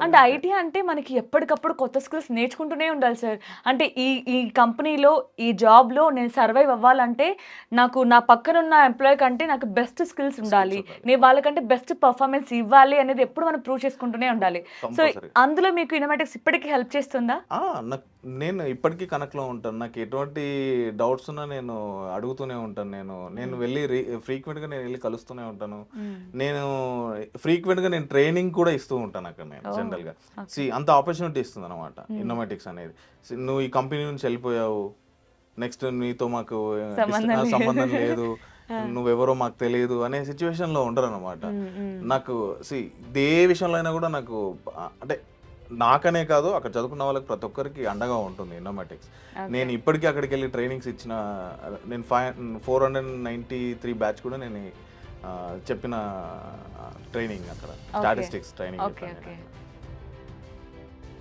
అంటే ఐటీ అంటే మనకి ఎప్పటికప్పుడు కొత్త స్కిల్స్ నేర్చుకుంటూనే ఉండాలి సార్. అంటే ఈ ఈ కంపెనీలో, ఈ జాబ్‌లో నేను సర్వైవ్ అవ్వాలంటే నాకు నా పక్కనున్న ఎంప్లాయీ కంటే నాకు బెస్ట్ స్కిల్స్ స్కిల్స్ ఉండాలి. ఉండాలి. నేను వాళ్ళకంటే బెస్ట్ పెర్ఫార్మన్స్ ఇవ్వాలి అనేది ఎప్పుడు మనం ప్రూవ్ చేసుకుంటూనే ఉండాలి. So, compulsory. అందులో మీకు ఇనోవాటిక్స్ ఇప్పటికి హెల్ప్ చేస్తుందా? ఆ! నాకు నేను ఇప్పటికీ కనెక్ట్‌లో ఉంటాను. నాకు ఎటువంటి డౌట్స్ ఉన్నా నేను అడుగుతూనే ఉంటాను నేను. నేను హ్మ్. వెళ్లి ఫ్రీక్వెంట్‌గా నేనెళ్లి కలుస్తూనే ఉంటాను. హ్మ్. నేను ఫ్రీక్వెంట్‌గా నేను ట్రైనింగ్ కూడా ఇస్తూ ఉంటాను అక్కడ నేను ఓహ్! జనరల్‌గా. ఓకే. అంత ఆపర్చునిటీ ఇస్తుందన్నమాట హ్మ్. ఇన్నోవేటిక్స్ అనేది. నువ్వు ఈ కంపెనీ నుంచి వెళ్ళిపోయావు. నెక్స్ట్ నీతో మాకు సంబంధం లేదు. సంబంధం లేదు. ఆ! నువ్వెవరో మాకు తెలీదు అనే సిట్యుయేషన్‌లో ఉండరన్నమాట. హ్మ్. హ్మ్. నాకు ఇదే విషయంలో అయినా కూడా నాకు అంటే నాకనే కాదు అక్కడ చదువుకున్న వాళ్ళకి ప్రతి ఒక్కరికి అండగా ఉంటుంది ఇన్నోమేటిక్స్. ఓకే. నేను ఇప్పటికీ అక్కడికెళ్ళి ట్రైనింగ్స్ ఇచ్చిన నేను 493 బ్యాచ్ కూడా నేను చెప్పిన ట్రైనింగ్ అక్కడ ఓకే. Statistics training okay. చెప్పాను ఓకే. నేను.